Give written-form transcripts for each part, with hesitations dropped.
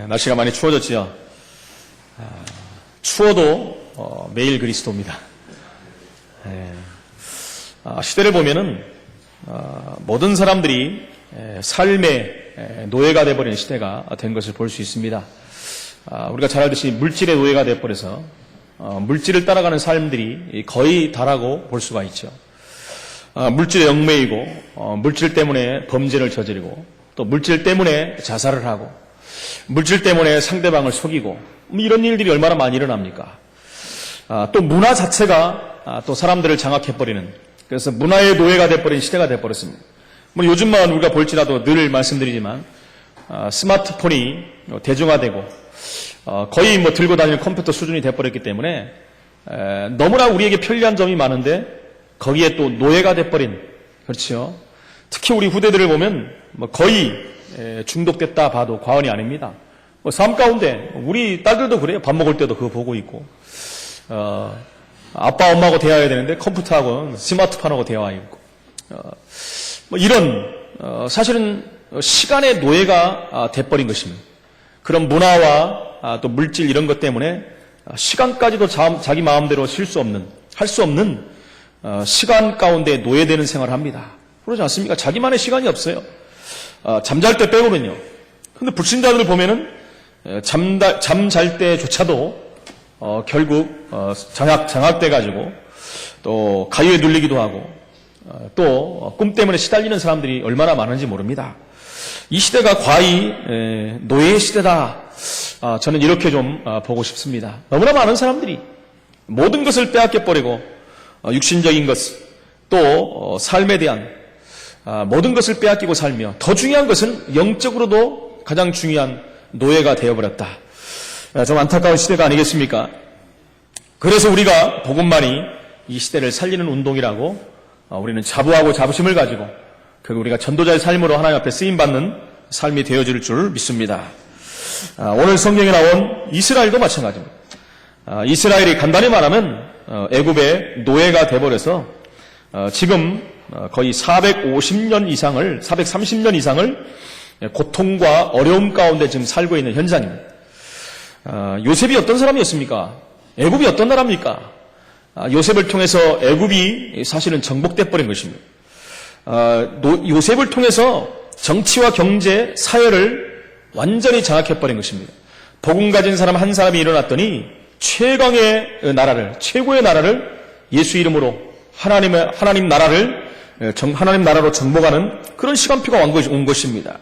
날씨가 많이 추워졌지요. 추워도 매일 그리스도입니다. 시대를 보면은 모든 사람들이 삶의 노예가 되어버린 시대가 된 것을 볼 수 있습니다. 우리가 잘 알듯이 물질의 노예가 되어버려서 물질을 따라가는 삶들이 거의 다라고 볼 수가 있죠. 물질에 얽매이고 물질 때문에 범죄를 저지르고 또 물질 때문에 자살을 하고 물질 때문에 상대방을 속이고 이런 일들이 얼마나 많이 일어납니까? 또 문화 자체가 또 사람들을 장악해버리는, 그래서 문화의 노예가 돼버린 시대가 돼버렸습니다. 뭐 요즘만 우리가 볼지라도 늘 말씀드리지만 스마트폰이 대중화되고 거의 뭐 들고 다니는 컴퓨터 수준이 돼버렸기 때문에 너무나 우리에게 편리한 점이 많은데 거기에 또 노예가 돼버린, 그렇죠. 특히 우리 후대들을 보면 뭐 거의 중독됐다 봐도 과언이 아닙니다. 뭐 삶 가운데 우리 딸들도 그래요. 밥 먹을 때도 그거 보고 있고 아빠 엄마하고 대화해야 되는데 컴퓨터하고 스마트폰하고 대화하고 뭐 이런 사실은 시간의 노예가 돼버린 것입니다. 그런 문화와 또 물질 이런 것 때문에 시간까지도 자기 마음대로 할 수 없는 시간 가운데 노예되는 생활을 합니다. 그러지 않습니까? 자기만의 시간이 없어요. 잠잘 때 빼고는요. 근데 불신자들을 보면은 잠잘 때조차도 결국 장악돼가지고 또 가위에 눌리기도 하고 또 꿈 때문에 시달리는 사람들이 얼마나 많은지 모릅니다. 이 시대가 과히 노예의 시대다. 저는 이렇게 좀 보고 싶습니다. 너무나 많은 사람들이 모든 것을 빼앗겨버리고 육신적인 것, 또 삶에 대한 모든 것을 빼앗기고 살며 더 중요한 것은 영적으로도 가장 중요한 노예가 되어버렸다. 좀 안타까운 시대가 아니겠습니까? 그래서 우리가 복음만이 이 시대를 살리는 운동이라고 우리는 자부하고 자부심을 가지고 결국 우리가 전도자의 삶으로 하나님 앞에 쓰임받는 삶이 되어질 줄 믿습니다. 오늘 성경에 나온 이스라엘도 마찬가지입니다. 이스라엘이 간단히 말하면 애굽의 노예가 돼버려서 지금 거의 430년 이상을 고통과 어려움 가운데 지금 살고 있는 현장입니다. 요셉이 어떤 사람이었습니까? 애굽이 어떤 나라입니까? 요셉을 통해서 애굽이 사실은 정복돼 버린 것입니다. 요셉을 통해서 정치와 경제, 사회를 완전히 장악해 버린 것입니다. 복음 가진 사람 한 사람이 일어났더니 최고의 나라를 예수 이름으로 하나님 나라로 정복하는 그런 시간표가 온 것입니다.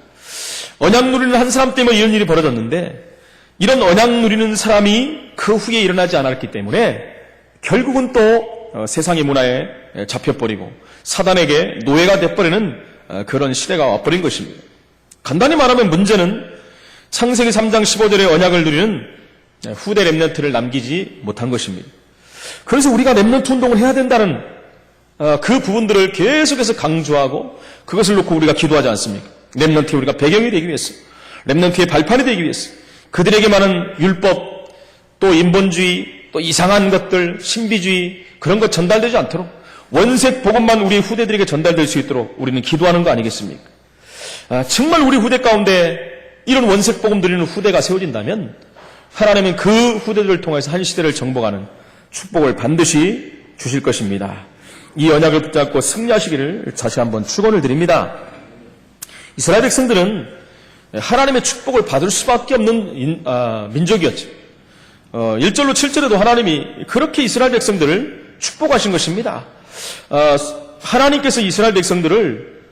언약 누리는 한 사람 때문에 이런 일이 벌어졌는데 이런 언약 누리는 사람이 그 후에 일어나지 않았기 때문에 결국은 또 세상의 문화에 잡혀버리고 사단에게 노예가 돼버리는 그런 시대가 와버린 것입니다. 간단히 말하면 문제는 창세기 3장 15절의 언약을 누리는 후대 렘넌트를 남기지 못한 것입니다. 그래서 우리가 렘넌트 운동을 해야 된다는 그 부분들을 계속해서 강조하고 그것을 놓고 우리가 기도하지 않습니까? 렘넌트의 우리가 배경이 되기 위해서, 렘넌트의 발판이 되기 위해서 그들에게 많은 율법, 또 인본주의, 또 이상한 것들, 신비주의 그런 것 전달되지 않도록 원색 복음만 우리 후대들에게 전달될 수 있도록 우리는 기도하는 거 아니겠습니까? 정말 우리 후대 가운데 이런 원색 복음 드리는 후대가 세워진다면 하나님은 그 후대들을 통해서 한 시대를 정복하는 축복을 반드시 주실 것입니다. 이 언약을 붙잡고 승리하시기를 다시 한번 축원을 드립니다. 이스라엘 백성들은 하나님의 축복을 받을 수밖에 없는 민족이었죠. 1절로 7절에도 하나님이 그렇게 이스라엘 백성들을 축복하신 것입니다. 하나님께서 이스라엘 백성들을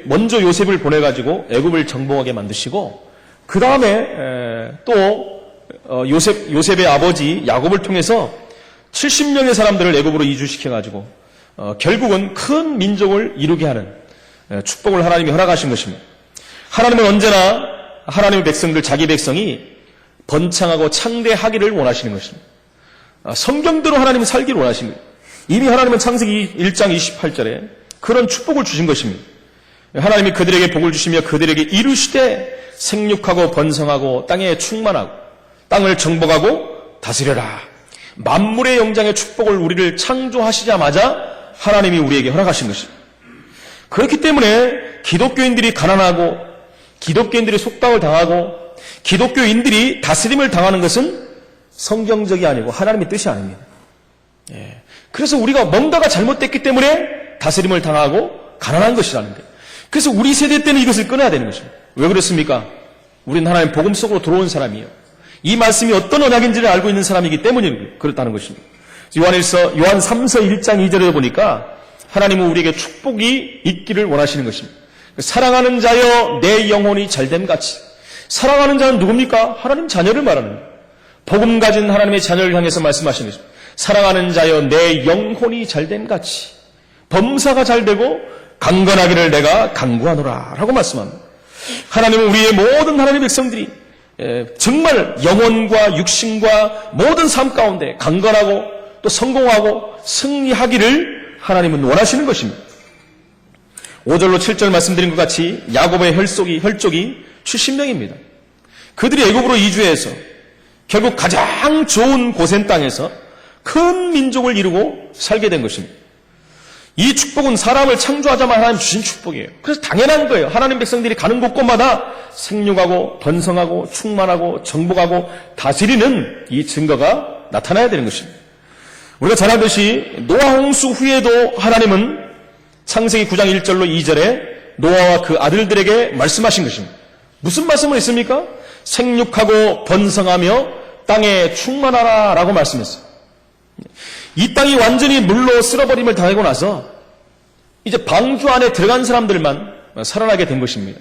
먼저 요셉을 보내가지고 애굽을 정복하게 만드시고 그 다음에 또 요셉의 아버지 야곱을 통해서 70명의 사람들을 애굽으로 이주시켜가지고 결국은 큰 민족을 이루게 하는 축복을 하나님이 허락하신 것입니다. 하나님은 언제나 하나님의 백성들, 자기 백성이 번창하고 창대하기를 원하시는 것입니다. 성경대로 하나님은 살기를 원하시는 거예요. 이미 하나님은 창세기 1장 28절에 그런 축복을 주신 것입니다. 하나님이 그들에게 복을 주시며 그들에게 이루시되 생육하고 번성하고 땅에 충만하고 땅을 정복하고 다스려라. 만물의 영장의 축복을 우리를 창조하시자마자 하나님이 우리에게 허락하신 것입니다. 그렇기 때문에 기독교인들이 가난하고 기독교인들이 속박을 당하고 기독교인들이 다스림을 당하는 것은 성경적이 아니고 하나님의 뜻이 아닙니다. 그래서 우리가 뭔가가 잘못됐기 때문에 다스림을 당하고 가난한 것이라는 거예요. 그래서 우리 세대 때는 이것을 끊어야 되는 것입니다. 왜 그렇습니까? 우리는 하나님 복음 속으로 들어온 사람이에요. 이 말씀이 어떤 언약인지를 알고 있는 사람이기 때문에 그렇다는 것입니다. 요한 3서 1장 2절에 보니까 하나님은 우리에게 축복이 있기를 원하시는 것입니다. 사랑하는 자여 내 영혼이 잘됨같이. 사랑하는 자는 누굽니까? 하나님 자녀를 말하는 거예요. 복음 가진 하나님의 자녀를 향해서 말씀하시는 것입니다. 사랑하는 자여 내 영혼이 잘됨같이. 범사가 잘되고 강건하기를 내가 간구하노라 라고 말씀합니다. 하나님은 우리의 모든 하나님의 백성들이 정말 영혼과 육신과 모든 삶 가운데 강건하고 또 성공하고 승리하기를 하나님은 원하시는 것입니다. 5절로 7절 말씀드린 것 같이 야곱의 혈족이 70명입니다. 그들이 애굽으로 이주해서 결국 가장 좋은 고센 땅에서 큰 민족을 이루고 살게 된 것입니다. 이 축복은 사람을 창조하자마자 하나님 주신 축복이에요. 그래서 당연한 거예요. 하나님 백성들이 가는 곳곳마다 생육하고 번성하고 충만하고 정복하고 다스리는 이 증거가 나타나야 되는 것입니다. 우리가 잘 알듯이 노아 홍수 후에도 하나님은 창세기 9장 1절로 2절에 노아와 그 아들들에게 말씀하신 것입니다. 무슨 말씀을 했습니까? 생육하고 번성하며 땅에 충만하라 라고 말씀했어요. 이 땅이 완전히 물로 쓸어버림을 당하고 나서 이제 방주 안에 들어간 사람들만 살아나게 된 것입니다.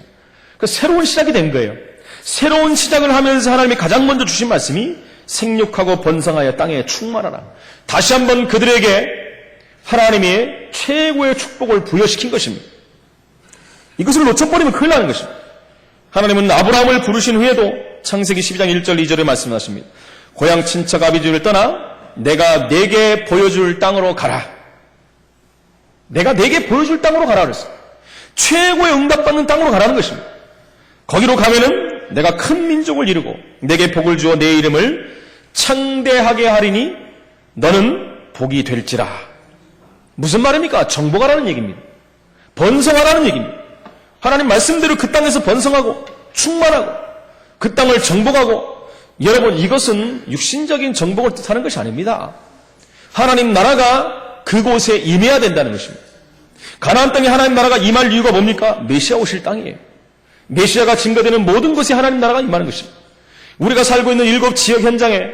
그 새로운 시작이 된 거예요. 새로운 시작을 하면서 하나님이 가장 먼저 주신 말씀이 생육하고 번성하여 땅에 충만하라. 다시 한번 그들에게 하나님이 최고의 축복을 부여시킨 것입니다. 이것을 놓쳐버리면 큰일 나는 것입니다. 하나님은 아브라함을 부르신 후에도 창세기 12장 1절 2절에 말씀하십니다. 고향 친척 아비집을 떠나 내가 내게 보여줄 땅으로 가라. 내가 내게 보여줄 땅으로 가라 그랬어요. 최고의 응답받는 땅으로 가라는 것입니다. 거기로 가면은 내가 큰 민족을 이루고 내게 복을 주어 내 이름을 창대하게 하리니 너는 복이 될지라. 무슨 말입니까? 정복하라는 얘기입니다. 번성하라는 얘기입니다. 하나님 말씀대로 그 땅에서 번성하고 충만하고 그 땅을 정복하고, 여러분 이것은 육신적인 정복을 뜻하는 것이 아닙니다. 하나님 나라가 그곳에 임해야 된다는 것입니다. 가나안 땅에 하나님 나라가 임할 이유가 뭡니까? 메시아 오실 땅이에요. 메시아가 증거되는 모든 것이 하나님 나라가 임하는 것입니다. 우리가 살고 있는 7 지역 현장에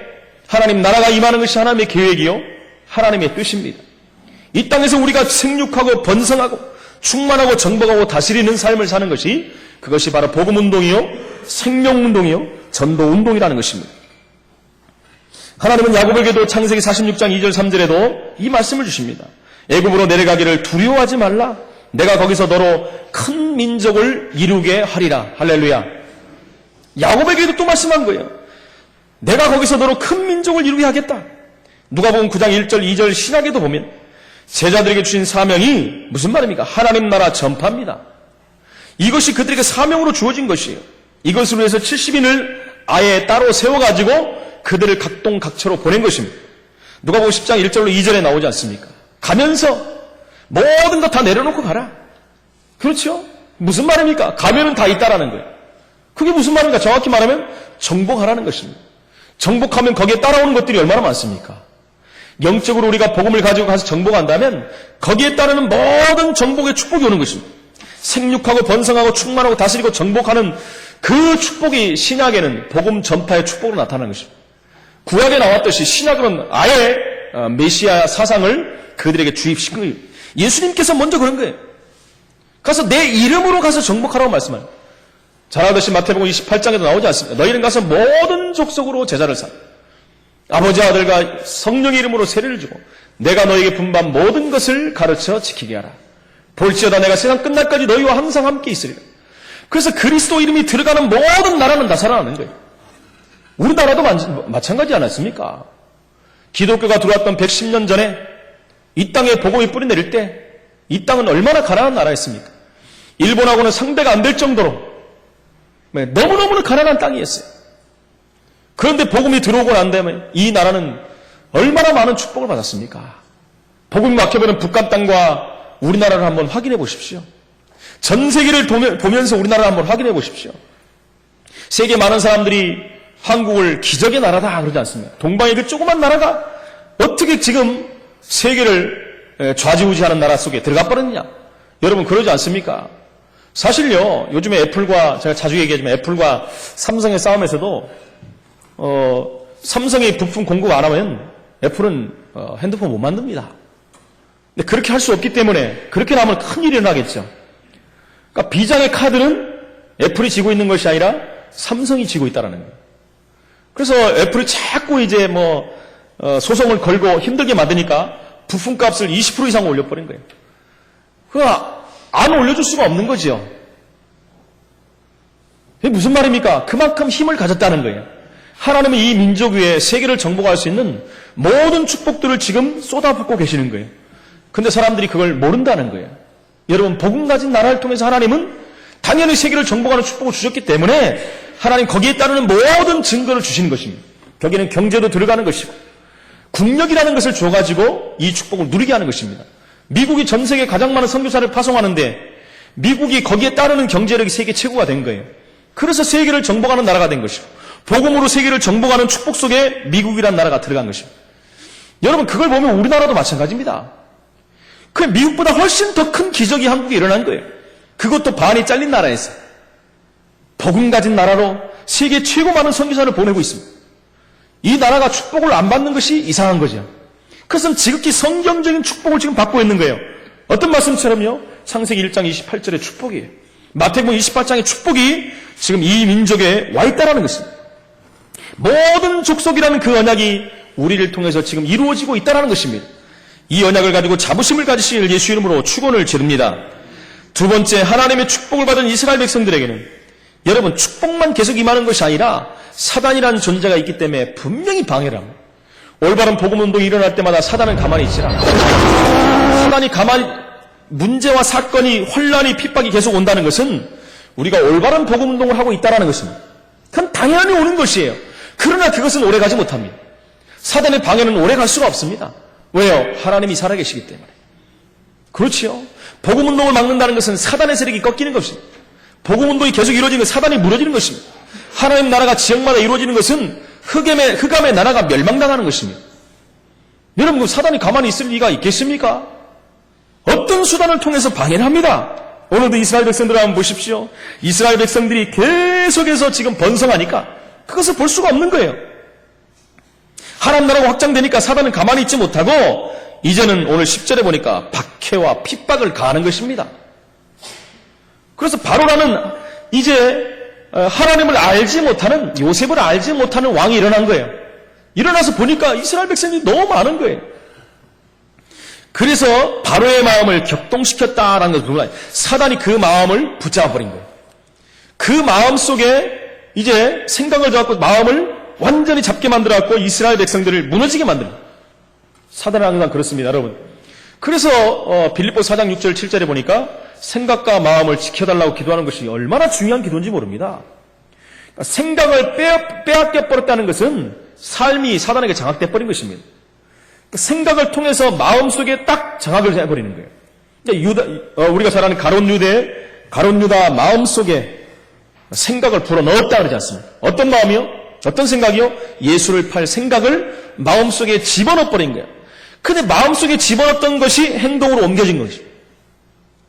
하나님 나라가 임하는 것이 하나님의 계획이요 하나님의 뜻입니다. 이 땅에서 우리가 생육하고 번성하고 충만하고 정복하고 다스리는 삶을 사는 것이, 그것이 바로 복음운동이요 생명운동이요 전도운동이라는 것입니다. 하나님은 야곱에게도 창세기 46장 2절 3절에도 이 말씀을 주십니다. 애굽으로 내려가기를 두려워하지 말라. 내가 거기서 너로 큰 민족을 이루게 하리라. 할렐루야. 야곱에게도 또 말씀한 거예요. 내가 거기서 너로 큰 민족을 이루게 하겠다. 누가복음 9장 1절 2절 신약에도 보면 제자들에게 주신 사명이 무슨 말입니까? 하나님 나라 전파입니다. 이것이 그들에게 사명으로 주어진 것이에요. 이것으로 해서 70인을 아예 따로 세워가지고 그들을 각동각처로 보낸 것입니다. 누가복음 10장 1절로 2절에 나오지 않습니까? 가면서 모든 것 다 내려놓고 가라. 그렇죠? 무슨 말입니까? 가면은 다 있다라는 거예요. 그게 무슨 말인가? 정확히 말하면 정복하라는 것입니다. 정복하면 거기에 따라오는 것들이 얼마나 많습니까? 영적으로 우리가 복음을 가지고 가서 정복한다면 거기에 따르는 모든 정복의 축복이 오는 것입니다. 생육하고 번성하고 충만하고 다스리고 정복하는 그 축복이 신약에는 복음 전파의 축복으로 나타나는 것입니다. 구약에 나왔듯이 신약은 아예 메시아 사상을 그들에게 주입시킨 거예요. 예수님께서 먼저 그런 거예요. 가서 내 이름으로 가서 정복하라고 말씀하는 거예요. 잘 알듯이 마태복음 28장에도 나오지 않습니까? 너희는 가서 모든 족속으로 제자를 삼아 아버지 아들과 성령의 이름으로 세례를 주고 내가 너에게 분반 모든 것을 가르쳐 지키게 하라. 볼지어다 내가 세상 끝날까지 너희와 항상 함께 있으리라. 그래서 그리스도 이름이 들어가는 모든 나라는 다 살아나는 거예요. 우리나라도 마찬가지 않았습니까? 기독교가 들어왔던 110년 전에 이 땅에 복음이 뿌리 내릴 때 이 땅은 얼마나 가난한 나라였습니까? 일본하고는 상대가 안 될 정도로 너무너무 가난한 땅이었어요. 그런데 복음이 들어오고 난 다음에 이 나라는 얼마나 많은 축복을 받았습니까? 복음이 막혀버린 북한 땅과 우리나라를 한번 확인해 보십시오. 전 세계를 보면서 우리나라를 한번 확인해 보십시오. 세계 많은 사람들이 한국을 기적의 나라다 그러지 않습니까? 동방의 그 조그만 나라가 어떻게 지금 세계를 좌지우지하는 나라 속에 들어가 버렸냐? 여러분 그러지 않습니까? 사실요, 요즘에 애플과, 제가 자주 얘기하지만 애플과 삼성의 싸움에서도 삼성이 부품 공급 안 하면 애플은 핸드폰 못 만듭니다. 근데 그렇게 할 수 없기 때문에 그렇게 나면 큰일이 일어나겠죠. 그러니까 비장의 카드는 애플이 지고 있는 것이 아니라 삼성이 지고 있다는 거예요. 그래서 애플이 자꾸 이제 소송을 걸고 힘들게 만드니까 부품값을 20% 이상 올려버린 거예요. 그거 안 올려줄 수가 없는 거죠. 이게 무슨 말입니까? 그만큼 힘을 가졌다는 거예요. 하나님은 이 민족 위에 세계를 정복할 수 있는 모든 축복들을 지금 쏟아붓고 계시는 거예요. 근데 사람들이 그걸 모른다는 거예요. 여러분, 복음 가진 나라를 통해서 하나님은 당연히 세계를 정복하는 축복을 주셨기 때문에 하나님 거기에 따르는 모든 증거를 주시는 것입니다. 거기는 경제도 들어가는 것이고 국력이라는 것을 줘가지고 이 축복을 누리게 하는 것입니다. 미국이 전 세계 가장 많은 선교사를 파송하는데 미국이 거기에 따르는 경제력이 세계 최고가 된 거예요. 그래서 세계를 정복하는 나라가 된 것이고 복음으로 세계를 정복하는 축복 속에 미국이라는 나라가 들어간 것입니다. 여러분 그걸 보면 우리나라도 마찬가지입니다. 그 미국보다 훨씬 더 큰 기적이 한국에 일어난 거예요. 그것도 반이 잘린 나라에서 복음 가진 나라로 세계 최고 많은 선교사를 보내고 있습니다. 이 나라가 축복을 안 받는 것이 이상한 거죠. 그것은 지극히 성경적인 축복을 지금 받고 있는 거예요. 어떤 말씀처럼요? 창세기 1장 28절의 축복이에요. 마태복음 28장의 축복이 지금 이 민족에 와 있다는 것입니다. 모든 족속이라는 그 언약이 우리를 통해서 지금 이루어지고 있다는 것입니다. 이 언약을 가지고 자부심을 가지실 예수 이름으로 축원을 지릅니다. 두 번째, 하나님의 축복을 받은 이스라엘 백성들에게는 여러분 축복만 계속 임하는 것이 아니라 사단이라는 존재가 있기 때문에 분명히 방해를 합니다. 올바른 복음운동이 일어날 때마다 사단은 가만히 있지 않아요. 사단이 가만히 문제와 사건이 혼란이 핍박이 계속 온다는 것은 우리가 올바른 복음운동을 하고 있다는 것입니다. 그건 당연히 오는 것이에요. 그러나 그것은 오래가지 못합니다. 사단의 방해는 오래갈 수가 없습니다. 왜요? 하나님이 살아계시기 때문에. 그렇지요. 복음운동을 막는다는 것은 사단의 세력이 꺾이는 것입니다. 복음운동이 계속 이루어지는 것은 사단이 무너지는 것입니다. 하나님 나라가 지역마다 이루어지는 것은 흑암의 나라가 멸망당하는 것입니다. 여러분, 사단이 가만히 있을 리가 있겠습니까? 어떤 수단을 통해서 방해를 합니다. 오늘도 이스라엘 백성들을 한번 보십시오. 이스라엘 백성들이 계속해서 지금 번성하니까 그것을 볼 수가 없는 거예요. 하나님 나라가 확장되니까 사단은 가만히 있지 못하고 이제는 오늘 10절에 보니까 박해와 핍박을 가하는 것입니다. 그래서 바로라는 이제 하나님을 알지 못하는, 요셉을 알지 못하는 왕이 일어난 거예요. 일어나서 보니까 이스라엘 백성이 너무 많은 거예요. 그래서 바로의 마음을 격동시켰다라는 것을 보면 사단이 그 마음을 붙잡아버린 거예요. 그 마음 속에 이제 생각을 잡고 마음을 완전히 잡게 만들어갖고 이스라엘 백성들을 무너지게 만듭니다. 사단은 항상 그렇습니다, 여러분. 그래서 빌립보 4장 6절 7절에 보니까 생각과 마음을 지켜달라고 기도하는 것이 얼마나 중요한 기도인지 모릅니다. 그러니까 생각을 빼앗겨버렸다는 것은 삶이 사단에게 장악돼버린 것입니다. 그러니까 생각을 통해서 마음속에 딱 장악을 해버리는 거예요. 우리가 잘 아는 가룟 유다 마음속에 생각을 불어넣었다 그러지 않습니까? 어떤 마음이요? 어떤 생각이요? 예수를 팔 생각을 마음속에 집어넣어버린 거예요. 근데 마음속에 집어넣었던 것이 행동으로 옮겨진 것이죠.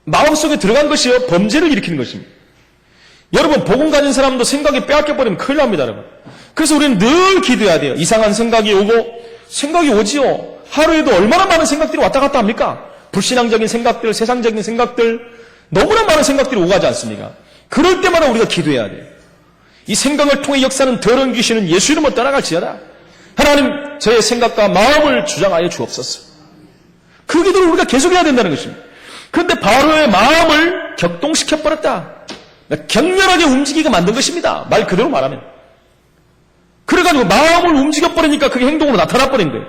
마음속에 들어간 것이요 범죄를 일으키는 것입니다. 여러분 복음 가진 사람도 생각이 빼앗겨버리면 큰일 납니다, 여러분. 그래서 우리는 늘 기도해야 돼요. 이상한 생각이 오고 생각이 오지요. 하루에도 얼마나 많은 생각들이 왔다 갔다 합니까? 불신앙적인 생각들, 세상적인 생각들, 너무나 많은 생각들이 오가지 않습니까? 그럴 때마다 우리가 기도해야 돼요. 이 생각을 통해 역사는 더러운 귀신은 예수 이름으로 떠나갈지어다. 하나님 저의 생각과 마음을 주장하여 주옵소서. 그 기도를 우리가 계속해야 된다는 것입니다. 그런데 바로의 마음을 격동시켜버렸다. 격렬하게 움직이게 만든 것입니다. 말 그대로 말하면. 그래가지고 마음을 움직여버리니까 그게 행동으로 나타나버린 거예요.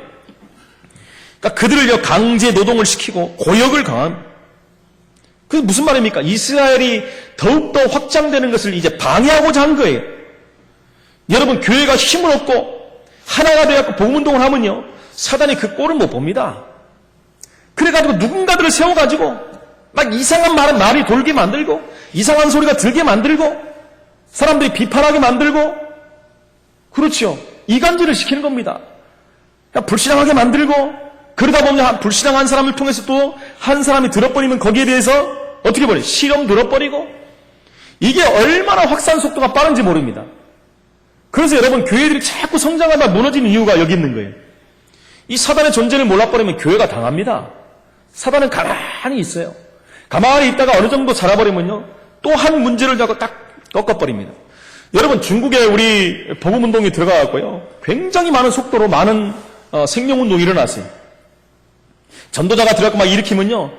그러니까 그들을 강제 노동을 시키고 고역을 강함. 그게 무슨 말입니까? 이스라엘이 더욱더 확장되는 것을 이제 방해하고자 한 거예요. 여러분 교회가 힘을 얻고 하나가 되어서 복음운동을 하면요 사단이 그 꼴을 못 봅니다. 그래가지고 누군가들을 세워가지고 막 이상한 말이 돌게 만들고 이상한 소리가 들게 만들고 사람들이 비판하게 만들고, 그렇죠. 이간질을 시키는 겁니다. 그러니까 불신앙하게 만들고, 그러다 보면 불신앙한 사람을 통해서 또 한 사람이 들어버리면 거기에 대해서 어떻게 버려요? 실험 들어버리고, 이게 얼마나 확산 속도가 빠른지 모릅니다. 그래서 여러분, 교회들이 자꾸 성장하다 무너지는 이유가 여기 있는 거예요. 이 사단의 존재를 몰라버리면 교회가 당합니다. 사단은 가만히 있어요. 가만히 있다가 어느 정도 자라버리면요, 또 한 문제를 잡고 딱 꺾어버립니다. 여러분, 중국에 우리 복음운동이 들어가고요, 굉장히 많은 속도로 많은 생명운동이 일어났어요. 전도자가 들어가고 막 일으키면요,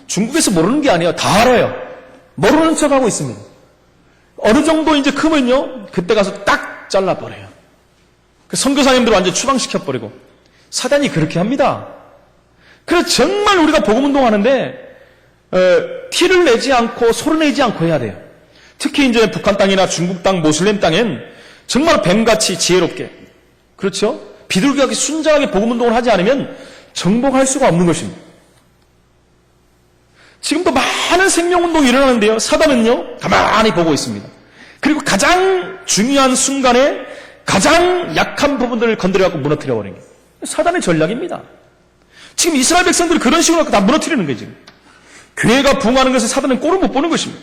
중국에서 모르는 게 아니에요. 다 알아요. 모르는 척하고 있습니다. 어느 정도 이제 크면요, 그때 가서 딱 잘라버려요. 그 선교사님들 완전 추방시켜버리고. 사단이 그렇게 합니다. 그래서 정말 우리가 복음운동 하는데 티를 내지 않고 소리 내지 않고 해야 돼요. 특히 이제 북한 땅이나 중국 땅, 모슬렘 땅엔 정말 뱀같이 지혜롭게, 그렇죠? 비둘기같이 순전하게 복음운동을 하지 않으면 정복할 수가 없는 것입니다. 지금도 많은 생명운동이 일어나는데요, 사단은요, 가만히 보고 있습니다. 그리고 가장 중요한 순간에 가장 약한 부분들을 건드려갖고 무너뜨려버리는 게 사단의 전략입니다. 지금 이스라엘 백성들이 그런 식으로 다 무너뜨리는 거예요, 지금. 교회가 부흥하는 것을 사단은 꼴을 못 보는 것입니다.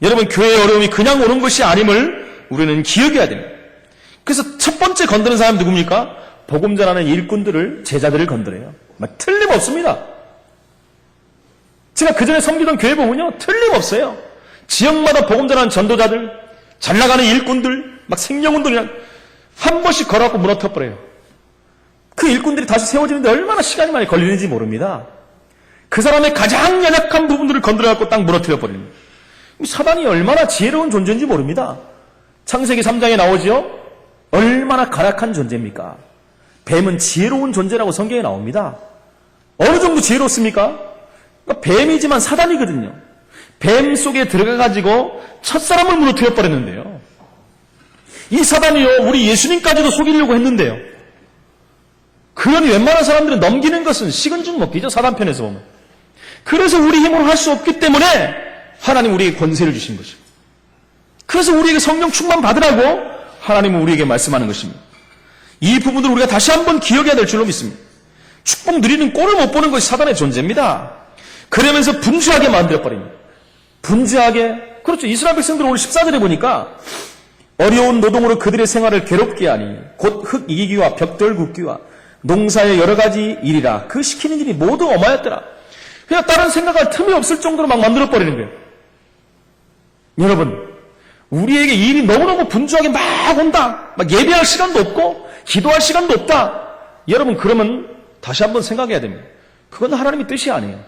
여러분, 교회의 어려움이 그냥 오는 것이 아님을 우리는 기억해야 됩니다. 그래서 첫 번째 건드는 사람이 누굽니까? 복음 전하는 일꾼들을, 제자들을 건드려요. 틀림없습니다. 제가 그전에 섬기던 교회 보면요, 틀림없어요. 지역마다 복음 전하는 전도자들, 잘 나가는 일꾼들, 막 생명운동이랑 한 번씩 걸어갖고 무너뜨려버려요. 그 일꾼들이 다시 세워지는데 얼마나 시간이 많이 걸리는지 모릅니다. 그 사람의 가장 연약한 부분들을 건드려갖고 딱 무너뜨려버리는 거예요. 사단이 얼마나 지혜로운 존재인지 모릅니다. 창세기 3장에 나오지요? 얼마나 가락한 존재입니까? 뱀은 지혜로운 존재라고 성경에 나옵니다. 어느 정도 지혜롭습니까? 그러니까 뱀이지만 사단이거든요. 뱀 속에 들어가가지고 첫사람을 무너뜨려버렸는데요. 이 사단이요, 우리 예수님까지도 속이려고 했는데요. 그러니 웬만한 사람들은 넘기는 것은 식은 죽 먹기죠, 사단 편에서 보면. 그래서 우리 힘으로 할 수 없기 때문에 하나님 우리에게 권세를 주신 거죠. 그래서 우리에게 성령 충만 받으라고 하나님은 우리에게 말씀하는 것입니다. 이 부분을 우리가 다시 한번 기억해야 될 줄로 믿습니다. 축복 누리는 꼴을 못 보는 것이 사단의 존재입니다. 그러면서 분주하게 만들어버립니다. 분주하게. 그렇죠. 이스라엘 백성들 오늘 14절에 보니까 어려운 노동으로 그들의 생활을 괴롭게 하니 곧 흙 이기기와 벽돌 굽기와 농사의 여러 가지 일이라 그 시키는 일이 모두 엄하였더라. 그냥 다른 생각할 틈이 없을 정도로 막 만들어버리는 거예요. 여러분, 우리에게 일이 너무너무 분주하게 막 온다. 막 예배할 시간도 없고 기도할 시간도 없다. 여러분, 그러면 다시 한번 생각해야 됩니다. 그건 하나님의 뜻이 아니에요.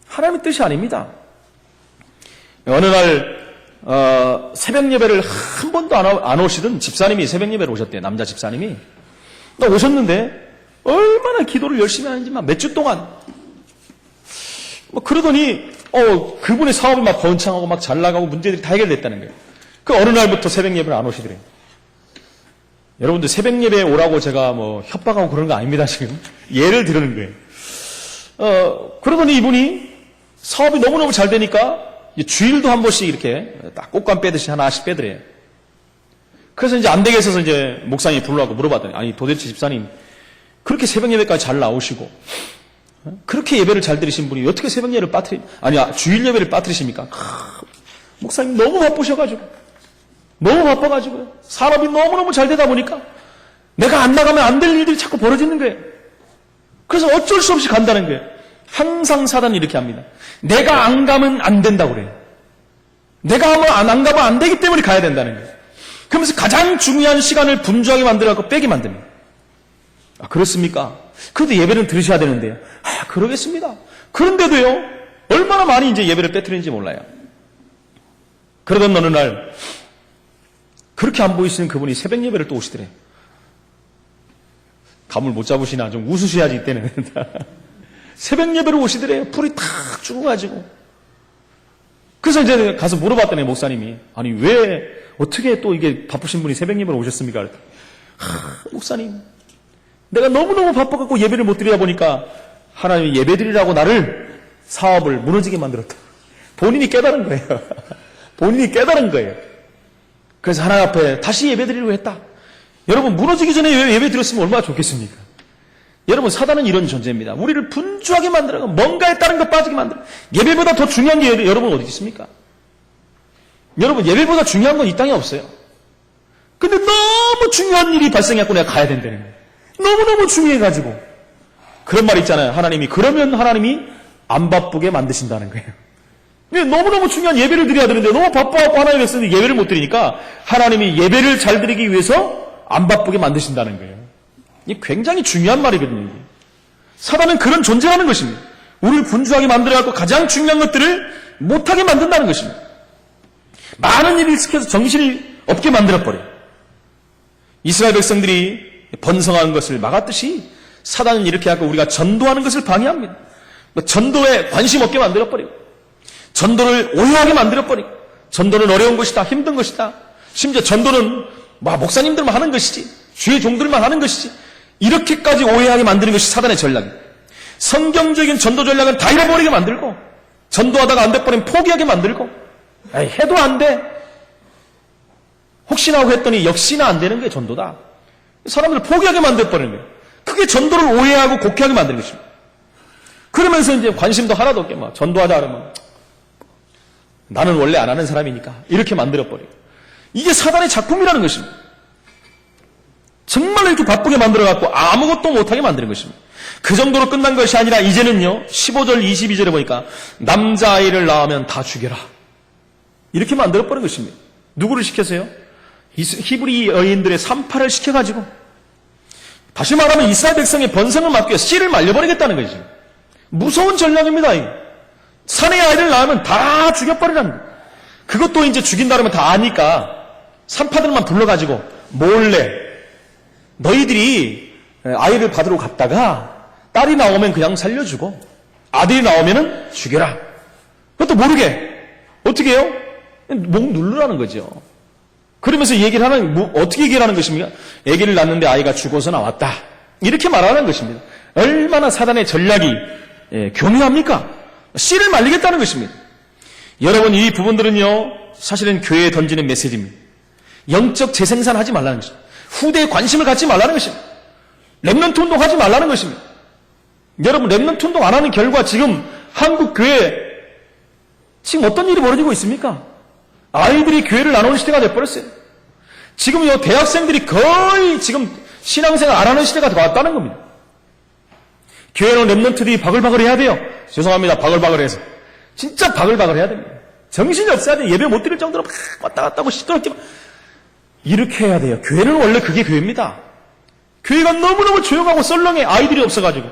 하나님의 뜻이 아닙니다. 어느 날 새벽 예배를 한 번도 안 오시던 집사님이 새벽 예배를 오셨대요. 남자 집사님이. 오셨는데 얼마나 기도를 열심히 하는지 막 몇 주 동안 그러더니 그분의 사업이 막 번창하고 막 잘 나가고 문제들이 다 해결됐다는 거예요. 그 어느 날부터 새벽 예배를 안 오시더래요. 여러분들 새벽 예배에 오라고 제가 뭐 협박하고 그런 거 아닙니다, 지금. 예를 들는 거예요. 그러더니 이분이 사업이 너무너무 잘 되니까 주일도 한 번씩 이렇게 딱 꽃감 빼듯이 하나씩 빼더래요. 그래서 이제 안 되겠어서 이제 목사님이 불러가고 물어봤더니, 아니 도대체 집사님 그렇게 새벽 예배까지 잘 나오시고 그렇게 예배를 잘 드리신 분이 어떻게 새벽 예배를 주일 예배를 빠뜨리십니까? 목사님 너무 바쁘셔가지고, 너무 바빠가지고요. 산업이 너무너무 잘 되다 보니까 내가 안 나가면 안 될 일들이 자꾸 벌어지는 거예요. 그래서 어쩔 수 없이 간다는 거예요. 항상 사단이 이렇게 합니다. 내가 안 가면 안 된다고 그래요. 내가 안 가면 안 되기 때문에 가야 된다는 거예요. 그러면서 가장 중요한 시간을 분주하게 만들어갖고 빼게 만듭니다. 그렇습니까? 그래도 예배는 들으셔야 되는데요. 그러겠습니다. 그런데도요, 얼마나 많이 이제 예배를 빼뜨리는지 몰라요. 그러던 어느 날, 그렇게 안 보이시는 그분이 새벽 예배를 또 오시더래요. 감을 못 잡으시나 좀 웃으셔야지, 이때는. 새벽 예배를 오시더래요. 불이 탁 죽어가지고. 그래서 이제 가서 물어봤더니 목사님이, 아니, 어떻게 또 이게 바쁘신 분이 새벽 예배를 오셨습니까? 그랬더니, 목사님, 내가 너무너무 바빠갖고 예배를 못 드리다 보니까 하나님이 예배 드리라고 나를 사업을 무너지게 만들었다. 본인이 깨달은 거예요. 본인이 깨달은 거예요. 그래서 하나님 앞에 다시 예배드리려고 했다. 여러분, 무너지기 전에 예배 드렸으면 얼마나 좋겠습니까? 여러분, 사단은 이런 존재입니다. 우리를 분주하게 만들어가 뭔가에 다른 것 빠지게 만들어. 예배보다 더 중요한 게 여러분 어디 있습니까? 여러분, 예배보다 중요한 건 이 땅에 없어요. 근데 너무 중요한 일이 발생해갖고 내가 가야 된다는 거예요. 너무너무 중요해가지고. 그런 말 있잖아요. 그러면 하나님이 안 바쁘게 만드신다는 거예요. 너무너무 중요한 예배를 드려야 되는데 너무 바빠갖고 하나님 했으니 예배를 못 드리니까 하나님이 예배를 잘 드리기 위해서 안 바쁘게 만드신다는 거예요. 이게 굉장히 중요한 말이거든요. 이게. 사단은 그런 존재라는 것입니다. 우리를 분주하게 만들어갖고 가장 중요한 것들을 못하게 만든다는 것입니다. 많은 일을 시켜서 정신이 없게 만들어버려요. 이스라엘 백성들이 번성하는 것을 막았듯이 사단은 이렇게 하고 우리가 전도하는 것을 방해합니다. 전도에 관심 없게 만들어버리고 전도를 오해하게 만들어버리고 전도는 어려운 것이다, 힘든 것이다. 심지어 전도는 목사님들만 하는 것이지, 주의 종들만 하는 것이지, 이렇게까지 오해하게 만드는 것이 사단의 전략입니다. 성경적인 전도 전략은 다 잃어버리게 만들고 전도하다가 안 돼버리면 포기하게 만들고 해도 안 돼. 혹시나 하고 했더니 역시나 안 되는 게 전도다. 사람들을 포기하게 만들어버리는 거예요. 그게 전도를 오해하고 곡해하게 만드는 것입니다. 그러면서 이제 관심도 하나도 없게 전도하자 그러면 나는 원래 안 하는 사람이니까 이렇게 만들어버려요. 이게 사단의 작품이라는 것입니다. 정말 이렇게 바쁘게 만들어갖고 아무것도 못하게 만드는 것입니다. 그 정도로 끝난 것이 아니라 이제는요, 15절 22절에 보니까 남자아이를 낳으면 다 죽여라. 이렇게 만들어버린 것입니다. 누구를 시켜서요? 히브리 여인들의 산파를 시켜가지고 다시 말하면 이스라엘 백성의 번성을 막기 위해 씨를 말려버리겠다는 거죠. 무서운 전략입니다. 이거. 산의 아이를 낳으면 다 죽여버리라는 거예요. 그것도 이제 죽인다 그러면 다 아니까 산파들만 불러가지고 몰래 너희들이 아이를 받으러 갔다가 딸이 나오면 그냥 살려주고 아들이 나오면 죽여라. 그것도 모르게 어떻게 해요? 목 누르라는 거죠. 그러면서 얘기를 어떻게 얘기를 하는 것입니까? 아기를 낳는데 아이가 죽어서 나왔다. 이렇게 말하는 것입니다. 얼마나 사단의 전략이 교묘합니까? 씨를 말리겠다는 것입니다. 여러분, 이 부분들은요, 사실은 교회에 던지는 메시지입니다. 영적 재생산하지 말라는 것입니다. 후대에 관심을 갖지 말라는 것입니다. 렘넌트 운동하지 말라는 것입니다. 여러분, 렘넌트 운동 안 하는 결과 지금 한국 교회에 지금 어떤 일이 벌어지고 있습니까? 아이들이 교회를 나누는 시대가 돼버렸어요. 지금요, 대학생들이 거의 지금 신앙생활 안 하는 시대가 왔다는 겁니다. 교회는 렘넌트들이 바글바글 해야 돼요. 죄송합니다. 바글바글해서. 진짜 바글바글 해야 됩니다. 정신이 없어야 돼요. 예배 못 드릴 정도로 막 왔다 갔다 하고 시끄럽게 이렇게 해야 돼요. 교회는 원래 그게 교회입니다. 교회가 너무너무 조용하고 썰렁해. 아이들이 없어가지고.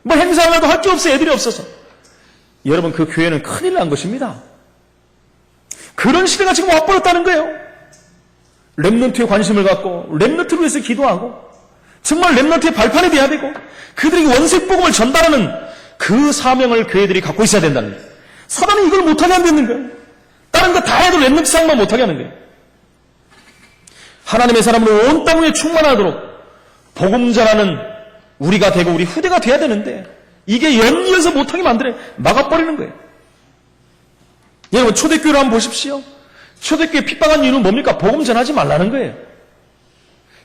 뭐 행사하려도 할 게 없어요. 애들이 없어서. 여러분, 그 교회는 큰일 난 것입니다. 그런 시대가 지금 와버렸다는 거예요. 렘넌트에 관심을 갖고 렘넌트를 위해서 기도하고 정말 렘넌트의 발판이 돼야 되고 그들에게 원색복음을 전달하는 그 사명을 교회들이 갖고 있어야 된다는 거예요. 사단은 이걸 못하게 만드는 거예요. 다른 거 다 해도 렘넌트 상만 못하게 하는 거예요. 하나님의 사람으로 온 땅 위에 충만하도록 복음 전하는 우리가 되고 우리 후대가 돼야 되는데 이게 연이어서 못하게 만들어 막아버리는 거예요. 여러분, 초대교회를 한번 보십시오. 초대교회 핍박한 이유는 뭡니까? 복음 전하지 말라는 거예요.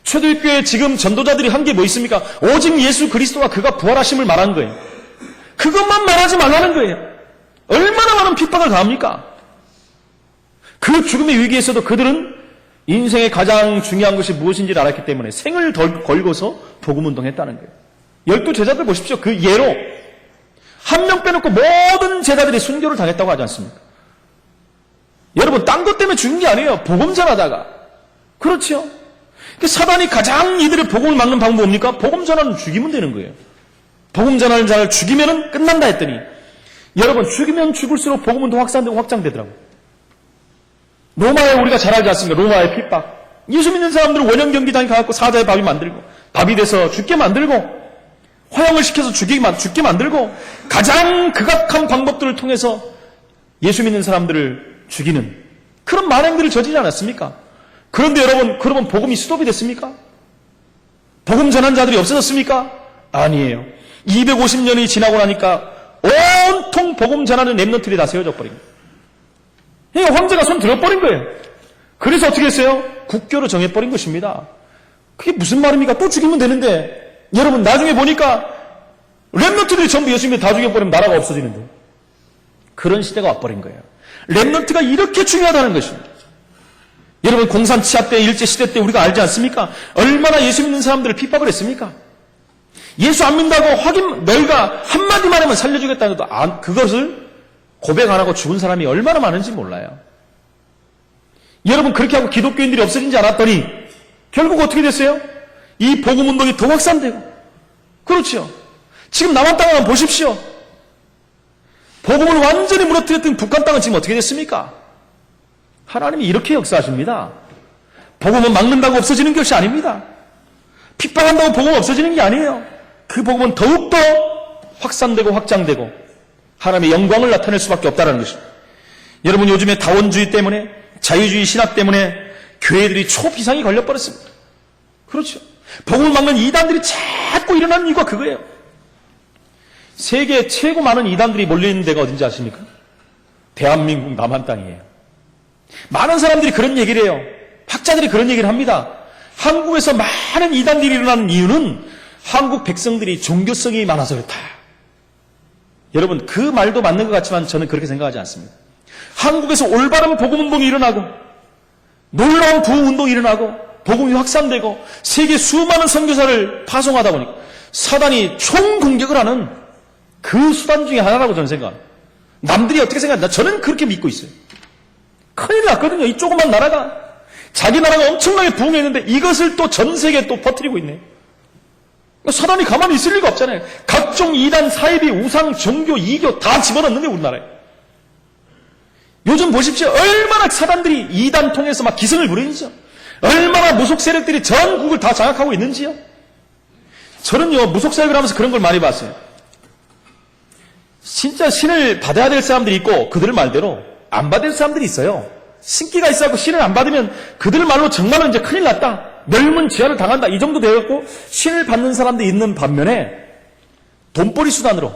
초대교회 지금 전도자들이 한 게 뭐 있습니까? 오직 예수 그리스도와 그가 부활하심을 말한 거예요. 그것만 말하지 말라는 거예요. 얼마나 많은 핍박을 가합니까? 그 죽음의 위기에서도 그들은 인생의 가장 중요한 것이 무엇인지를 알았기 때문에 생을 걸고서 복음운동했다는 거예요. 12 제자들 보십시오. 그 예로 한 명 빼놓고 모든 제자들이 순교를 당했다고 하지 않습니까? 여러분, 딴 것 때문에 죽은 게 아니에요. 복음 전하다가. 그렇죠? 사단이 가장 이들의 복음을 막는 방법이 뭡니까? 복음 전하는 죽이면 되는 거예요. 복음 전하는 자를 죽이면 끝난다 했더니 여러분, 죽이면 죽을수록 복음운동 확장되더라고요. 로마에 우리가 잘 알지 않습니까? 로마의 핍박. 예수 믿는 사람들은 원형 경기장에 가서 사자의 밥이 만들고 밥이 돼서 죽게 만들고 화형을 시켜서 죽게 만들고 가장 극악한 방법들을 통해서 예수 믿는 사람들을 죽이는 그런 만행들을 저지르지 않았습니까? 그런데 여러분, 그러면 복음이 스톱이 됐습니까? 복음 전한 자들이 없어졌습니까? 아니에요. 250년이 지나고 나니까 온통 복음 전하는 렘넌트들이 다 세워져 버린 거예요. 황제가 손 들어버린 거예요. 그래서 어떻게 했어요? 국교로 정해버린 것입니다. 그게 무슨 말입니까? 또 죽이면 되는데. 여러분, 나중에 보니까 렘넌트들이 전부 예수님을 다 죽여버리면 나라가 없어지는데. 그런 시대가 와버린 거예요. 렘넌트가 이렇게 중요하다는 것입니다. 여러분, 공산 치하 때, 일제시대 때 우리가 알지 않습니까? 얼마나 예수 믿는 사람들을 핍박을 했습니까? 예수 안 믿는다고 너희가 한마디만 하면 살려주겠다는 것도 그것을 고백 안 하고 죽은 사람이 얼마나 많은지 몰라요. 여러분, 그렇게 하고 기독교인들이 없어진지 알았더니 결국 어떻게 됐어요? 이 복음운동이 더 확산되고. 그렇죠. 지금 남한 땅을 한번 보십시오. 복음을 완전히 무너뜨렸던 북한 땅은 지금 어떻게 됐습니까? 하나님이 이렇게 역사하십니다. 복음은 막는다고 없어지는 것이 아닙니다. 핍박한다고 복음 없어지는 게 아니에요. 그 복음은 더욱더 확산되고 확장되고 하나님의 영광을 나타낼 수밖에 없다는 것입니다. 여러분, 요즘에 다원주의 때문에, 자유주의 신학 때문에 교회들이 초비상이 걸려버렸습니다. 그렇죠. 복음을 막는 이단들이 자꾸 일어나는 이유가 그거예요. 세계 최고 많은 이단들이 몰려있는 데가 어딘지 아십니까? 대한민국 남한 땅이에요. 많은 사람들이 그런 얘기를 해요. 학자들이 그런 얘기를 합니다. 한국에서 많은 이단들이 일어나는 이유는 한국 백성들이 종교성이 많아서 그렇다. 여러분, 그 말도 맞는 것 같지만 저는 그렇게 생각하지 않습니다. 한국에서 올바른 복음운동이 일어나고 놀라운 부흥운동이 일어나고 복음이 확산되고 세계 수많은 선교사를 파송하다 보니까 사단이 총공격을 하는 그 수단 중에 하나라고 저는 생각합니다. 남들이 어떻게 생각하나? 저는 그렇게 믿고 있어요. 큰일 났거든요. 이 조그만 나라가 자기 나라가 엄청나게 부흥했는데 이것을 또 전 세계에 또 퍼뜨리고 있네요. 사단이 가만히 있을 리가 없잖아요. 각종 이단, 사이비, 우상, 종교, 이교 다 집어넣는데 우리나라에. 요즘 보십시오. 얼마나 사단들이 이단 통해서 막 기승을 부리는지요. 얼마나 무속 세력들이 전국을 다 장악하고 있는지요. 저는요, 무속 사역을 하면서 그런 걸 많이 봤어요. 진짜 신을 받아야 될 사람들이 있고 그들 말대로 안 받을 사람들이 있어요. 신기가 있어갖고 신을 안 받으면 그들 말로 정말로 이제 큰일 났다. 멸문 지하를 당한다. 이 정도 되었고 신을 받는 사람들이 있는 반면에 돈벌이 수단으로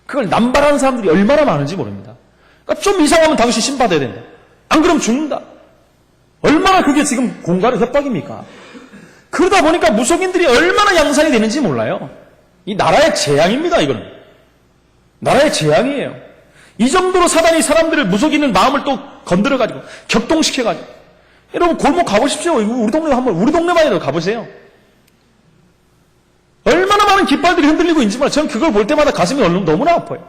그걸 남발하는 사람들이 얼마나 많은지 모릅니다. 그러니까 좀 이상하면 당신 신 받아야 된다. 안 그러면 죽는다. 얼마나 그게 지금 공갈의 협박입니까? 그러다 보니까 무속인들이 얼마나 양산이 되는지 몰라요. 이 나라의 재앙입니다. 이거는. 나라의 재앙이에요. 이 정도로 사단이 사람들을 무속이는 마음을 또 건드려가지고 격동시켜가지고 여러분 골목 가보십시오. 우리 동네 한번 우리 동네만이라도 가보세요. 얼마나 많은 깃발들이 흔들리고 있는지 몰라요. 저는 그걸 볼 때마다 가슴이 너무나 아파요.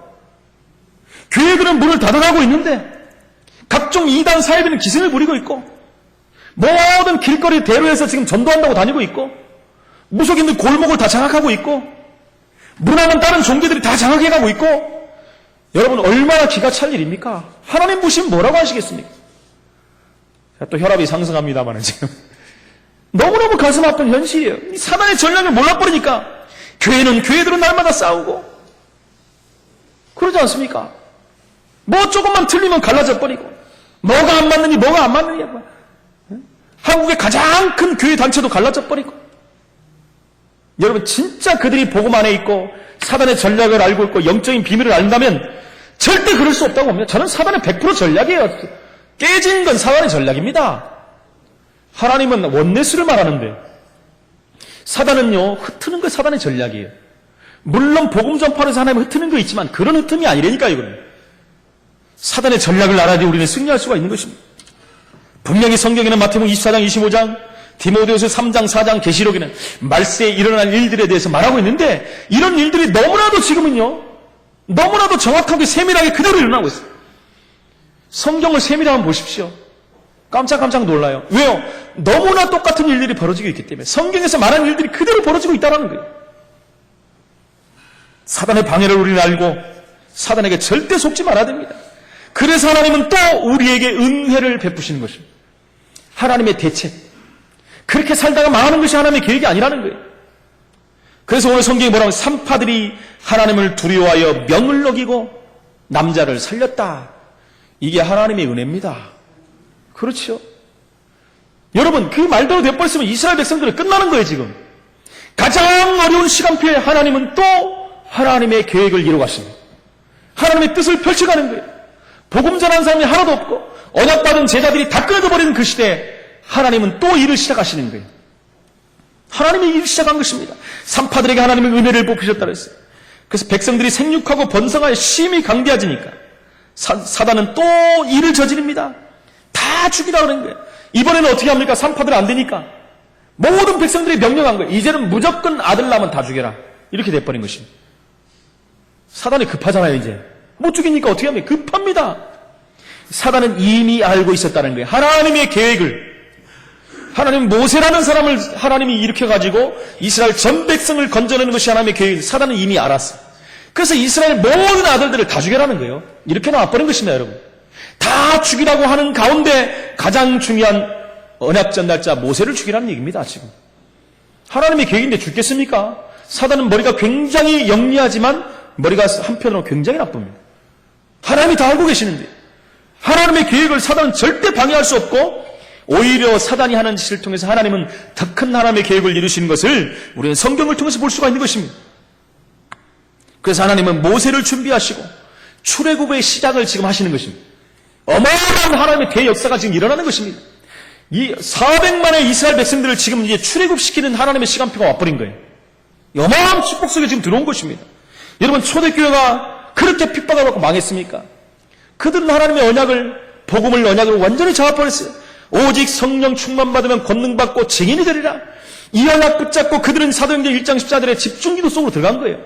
교회들은 문을 닫아가고 있는데 각종 이단 사이비는 기승을 부리고 있고 모든 길거리 대로에서 지금 전도한다고 다니고 있고 무속인들 골목을 다 장악하고 있고 문화는 다른 종교들이 다 장악해가고 있고 여러분 얼마나 기가 찰 일입니까? 하나님 보시면 뭐라고 하시겠습니까? 또 혈압이 상승합니다만 지금 너무너무 가슴 아픈 현실이에요. 이 사단의 전략을 몰라버리니까 교회들은 날마다 싸우고 그러지 않습니까? 뭐 조금만 틀리면 갈라져 버리고 뭐가 안 맞느니 뭐가 안 맞느냐 한국의 가장 큰 교회 단체도 갈라져 버리고 여러분 진짜 그들이 복음 안에 있고 사단의 전략을 알고 있고 영적인 비밀을 안다면 절대 그럴 수 없다고 봅니다. 저는 사단의 100% 전략이에요. 깨지는 건 사단의 전략입니다. 하나님은 원내수를 말하는데 사단은요 흩트는 거 사단의 전략이에요. 물론 복음 전파를 해서 하나님은 흩트는 거 있지만 그런 흩음이 아니라니까 이거는. 사단의 전략을 알아야 우리는 승리할 수가 있는 것입니다. 분명히 성경에는 마태복음 24장 25장 디모데후서 3장 4장 계시록에는 말세에 일어날 일들에 대해서 말하고 있는데 이런 일들이 너무나도 지금은요 너무나도 정확하게 세밀하게 그대로 일어나고 있어요. 성경을 세밀히 한번 보십시오. 깜짝깜짝 놀라요. 왜요? 너무나 똑같은 일들이 벌어지고 있기 때문에 성경에서 말하는 일들이 그대로 벌어지고 있다는 거예요. 사단의 방해를 우리는 알고 사단에게 절대 속지 말아야 됩니다. 그래서 하나님은 또 우리에게 은혜를 베푸시는 것입니다. 하나님의 대책. 그렇게 살다가 망하는 것이 하나님의 계획이 아니라는 거예요. 그래서 오늘 성경이 뭐라고 산파들이 하나님을 두려워하여 명을 어기고 남자를 살렸다. 이게 하나님의 은혜입니다. 그렇죠? 여러분 그 말대로 되어버렸으면 이스라엘 백성들은 끝나는 거예요. 지금 가장 어려운 시간표에 하나님은 또 하나님의 계획을 이루어가십니다. 하나님의 뜻을 펼쳐가는 거예요. 복음 전하는 사람이 하나도 없고 언약받은 제자들이 다 끊어져버리는 그 시대에 하나님은 또 일을 시작하시는 거예요. 하나님이 일을 시작한 것입니다. 산파들에게 하나님은 은혜를 뽑히셨다 그랬어요. 그래서 백성들이 생육하고 번성하여 심히 강대해지니까 사단은 또 일을 저지릅니다. 다 죽이라 그런 거예요. 이번에는 어떻게 합니까? 산파들 안 되니까 모든 백성들이 명령한 거예요. 이제는 무조건 아들 낳으면 다 죽여라. 이렇게 돼버린 것입니다. 사단이 급하잖아요. 이제 못 죽이니까 어떻게 합니까? 급합니다. 사단은 이미 알고 있었다는 거예요. 하나님의 계획을. 하나님 모세라는 사람을 하나님이 일으켜가지고 이스라엘 전 백성을 건져내는 것이 하나님의 계획. 사단은 이미 알았어요. 그래서 이스라엘 모든 아들들을 다 죽여라는 거예요. 이렇게 나와버린 것입니다, 여러분. 다 죽이라고 하는 가운데 가장 중요한 언약전 날짜 모세를 죽이라는 얘기입니다, 지금. 하나님의 계획인데 죽겠습니까? 사단은 머리가 굉장히 영리하지만 머리가 한편으로 굉장히 나쁩니다. 하나님이 다 알고 계시는데 하나님의 계획을 사단은 절대 방해할 수 없고 오히려 사단이 하는 짓을 통해서 하나님은 더 큰 하나님의 계획을 이루시는 것을 우리는 성경을 통해서 볼 수가 있는 것입니다. 그래서 하나님은 모세를 준비하시고 출애굽의 시작을 지금 하시는 것입니다. 어마어마한 하나님의 대역사가 지금 일어나는 것입니다. 이 400만의 이스라엘 백성들을 지금 이제 출애굽시키는 하나님의 시간표가 와버린 거예요. 어마어마한 축복 속에 지금 들어온 것입니다. 여러분, 초대교회가 그렇게 핍박을 받고 망했습니까? 그들은 하나님의 언약을, 복음을 언약으로 완전히 잡아버렸어요. 오직 성령 충만받으면 권능받고 증인이 되리라. 이 언약 붙잡고 그들은 사도행전 1장 14절에 집중기도 속으로 들어간 거예요.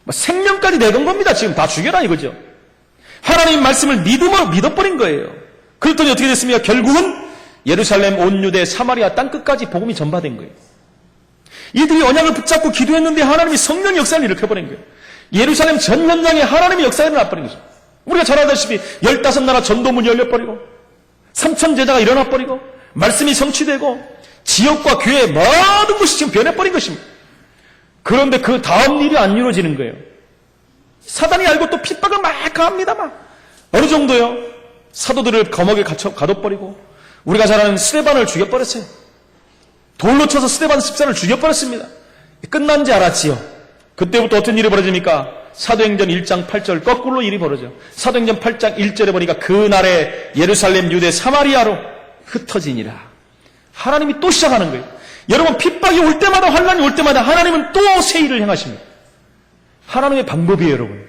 생명까지 내건 겁니다. 지금 다 죽여라 이거죠. 하나님 말씀을 믿어버린 거예요. 그랬더니 어떻게 됐습니까? 결국은 예루살렘, 온 유대, 사마리아 땅끝까지 복음이 전파된 거예요. 이들이 언약을 붙잡고 기도했는데 하나님이 성령 역사를 일으켜버린 거예요. 예루살렘 전 현장에 하나님의 역사가 일어나버린 거죠. 우리가 잘 알다시피 15나라 전도문이 열려버리고 3천 제자가 일어나버리고 말씀이 성취되고 지역과 교회의 모든 것이 지금 변해버린 것입니다. 그런데 그 다음 일이 안 이루어지는 거예요. 사단이 알고 또 핍박을 막 가합니다. 어느 정도요? 사도들을 감옥에 가둬버리고 우리가 잘 아는 스데반을 죽여버렸어요. 돌로 쳐서 스데반 14를 죽여버렸습니다. 끝난 지 알았지요. 그때부터 어떤 일이 벌어집니까? 사도행전 1장 8절 거꾸로 일이 벌어져. 사도행전 8장 1절에 보니까 그날에 예루살렘, 유대, 사마리아로 흩어지니라. 하나님이 또 시작하는 거예요. 여러분, 핍박이 올 때마다, 환난이 올 때마다 하나님은 또 새 일을 행하십니다. 하나님의 방법이에요, 여러분.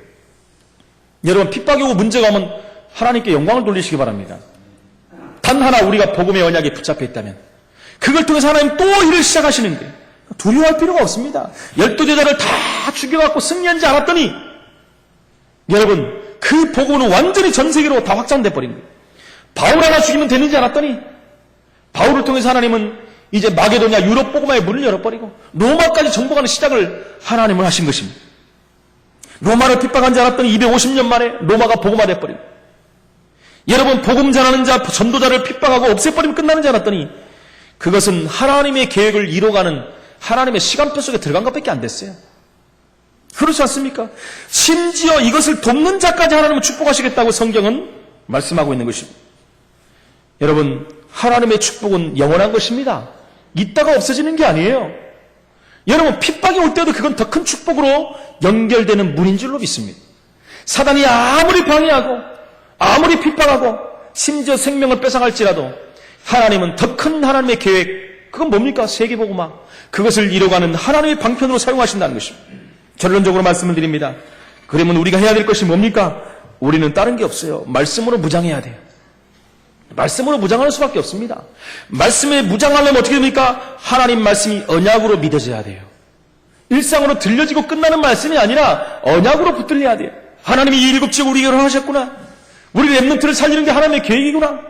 여러분, 핍박이 오고 문제가 오면 하나님께 영광을 돌리시기 바랍니다. 단 하나 우리가 복음의 언약에 붙잡혀 있다면 그걸 통해서 하나님 또 일을 시작하시는 거예요. 두려워할 필요가 없습니다. 12제자를 다 죽여갖고 승리한지 알았더니 여러분, 그 복음은 완전히 전 세계로 다 확장돼 버린 거예요. 바울 하나 죽이면 되는지 알았더니 바울을 통해서 하나님은 이제 마게도냐 유럽 복음화의 문을 열어버리고 로마까지 정복하는 시작을 하나님은 하신 것입니다. 로마를 핍박한 줄 알았더니 250년 만에 로마가 복음화돼 버리고, 여러분, 복음 전하는 자, 전도자를 핍박하고 없애버리면 끝나는 줄 알았더니 그것은 하나님의 계획을 이뤄가는 하나님의 시간표 속에 들어간 것밖에 안 됐어요. 그렇지 않습니까? 심지어 이것을 돕는 자까지 하나님은 축복하시겠다고 성경은 말씀하고 있는 것입니다. 여러분, 하나님의 축복은 영원한 것입니다. 있다가 없어지는 게 아니에요. 여러분, 핍박이 올 때도 그건 더 큰 축복으로 연결되는 문인 줄로 믿습니다. 사단이 아무리 방해하고 아무리 핍박하고 심지어 생명을 뺏어갈지라도 하나님은 더 큰 하나님의 계획, 그건 뭡니까? 세계복음화, 그것을 이뤄가는 하나님의 방편으로 사용하신다는 것입니다. 결론적으로 말씀을 드립니다. 그러면 우리가 해야 될 것이 뭡니까? 우리는 다른 게 없어요. 말씀으로 무장해야 돼요. 말씀으로 무장할 수밖에 없습니다. 말씀에 무장하려면 어떻게 됩니까? 하나님 말씀이 언약으로 믿어져야 돼요. 일상으로 들려지고 끝나는 말씀이 아니라 언약으로 붙들려야 돼요. 하나님이 이 일곱지고 우리 결혼 하셨구나. 우리 렘넌트를 살리는 게 하나님의 계획이구나.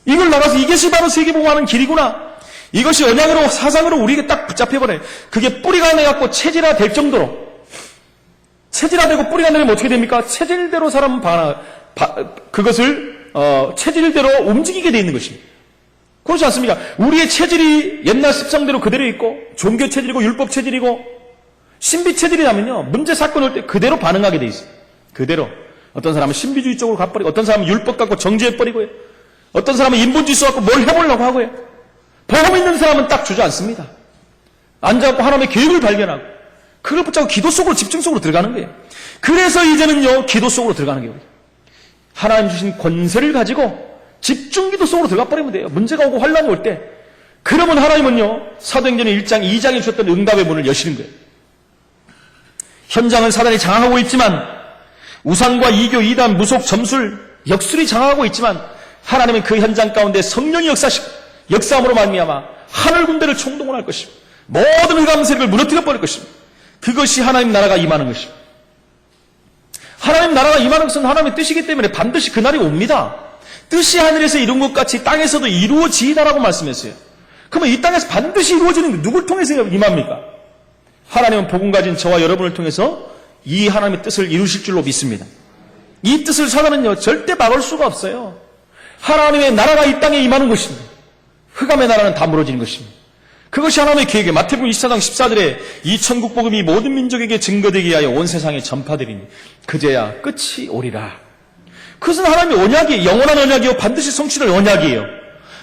이걸 나가서 이것이 바로 세계복음하는 길이구나. 이것이 언약으로, 사상으로 우리에게 딱 붙잡혀버려요. 그게 뿌리가 내갖고 체질화 될 정도로. 체질화되고 뿌리가 내면 어떻게 됩니까? 체질대로 사람은 그것을 체질대로 움직이게 돼 있는 것입니다. 그렇지 않습니까? 우리의 체질이 옛날 습성대로 그대로 있고, 종교 체질이고 율법 체질이고 신비 체질이라면요, 문제 사건 올 때 그대로 반응하게 돼 있어요. 그대로. 어떤 사람은 신비주의 쪽으로 가버리고, 어떤 사람은 율법 갖고 정죄해버리고요, 어떤 사람은 인본주의 써갖고 뭘 해보려고 하고요. 복음 있는 사람은 딱 주저앉습니다. 앉아갖고 하나님의 계획을 발견하고 그걸 붙잡고 기도 속으로, 집중 속으로 들어가는 거예요. 그래서 이제는요, 기도 속으로 들어가는 거예요. 하나님 주신 권세를 가지고 집중기도 속으로 들어가 버리면 돼요. 문제가 오고 환란이 올 때. 그러면 하나님은요, 사도행전 1장 2장에 주셨던 응답의 문을 여시는 거예요. 현장은 사단이 장악하고 있지만, 우상과 이교, 이단, 무속, 점술, 역술이 장악하고 있지만, 하나님은 그 현장 가운데 성령이 역사함으로 말미암아 하늘 군대를 총동원할 것입니다. 모든 흑암 세력을 무너뜨려 버릴 것입니다. 그것이 하나님 나라가 임하는 것입니다. 하나님 나라가 임하는 것은 하나님의 뜻이기 때문에 반드시 그날이 옵니다. 뜻이 하늘에서 이룬 것 같이 땅에서도 이루어지이다라고 말씀했어요. 그러면 이 땅에서 반드시 이루어지는 게 누굴 통해서 임합니까? 하나님은 복음 가진 저와 여러분을 통해서 이 하나님의 뜻을 이루실 줄로 믿습니다. 이 뜻을 사단은요, 절대 막을 수가 없어요. 하나님의 나라가 이 땅에 임하는 것입니다. 흑암의 나라는 다 무너지는 것입니다. 그것이 하나님의 계획이에요. 마태복음 24장 14절에 이 천국 복음이 모든 민족에게 증거되게 하여 온 세상에 전파되리니 그제야 끝이 오리라. 그것은 하나님의 언약이에요. 영원한 언약이요, 반드시 성취될 언약이에요.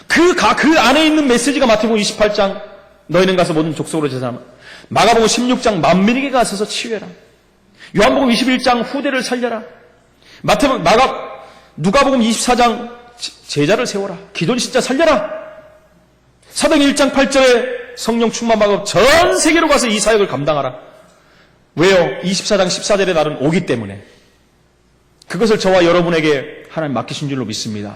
그 안에 있는 메시지가 마태복음 28장 너희는 가서 모든 족속으로 제사하라. 마가복음 16장 만민에게 가서서 치유해라. 요한복음 21장 후대를 살려라. 누가복음 24장 제자를 세워라. 기존 신자 살려라. 사도행전 1장 8절에 성령 충만 받고 전 세계로 가서 이 사역을 감당하라. 왜요? 24장 14절의 날은 오기 때문에. 그것을 저와 여러분에게 하나님 맡기신 줄로 믿습니다.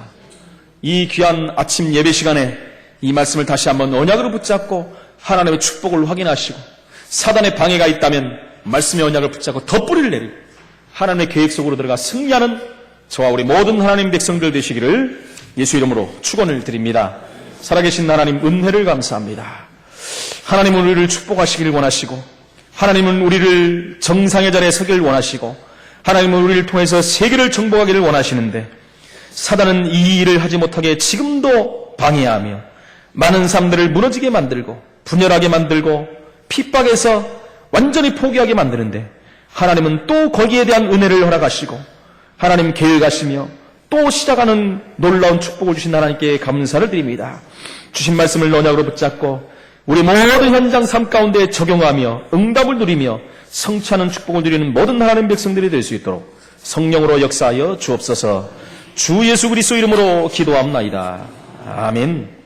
이 귀한 아침 예배 시간에 이 말씀을 다시 한번 언약으로 붙잡고 하나님의 축복을 확인하시고, 사단의 방해가 있다면 말씀의 언약을 붙잡고 더 뿌리를 내리고 하나님의 계획 속으로 들어가 승리하는 저와 우리 모든 하나님 백성들 되시기를 예수 이름으로 축원을 드립니다. 살아계신 하나님 은혜를 감사합니다. 하나님은 우리를 축복하시기를 원하시고, 하나님은 우리를 정상의 자리에 서기를 원하시고, 하나님은 우리를 통해서 세계를 정복하기를 원하시는데, 사단은 이 일을 하지 못하게 지금도 방해하며 많은 사람들을 무너지게 만들고 분열하게 만들고 핍박해서 완전히 포기하게 만드는데, 하나님은 또 거기에 대한 은혜를 허락하시고 하나님 계획하시며 또 시작하는 놀라운 축복을 주신 하나님께 감사를 드립니다. 주신 말씀을 언약으로 붙잡고 우리 모든 현장 삶 가운데 적용하며 응답을 누리며 성취하는 축복을 누리는 모든 하나님 백성들이 될 수 있도록 성령으로 역사하여 주옵소서. 주 예수 그리스도 이름으로 기도합나이다. 아멘.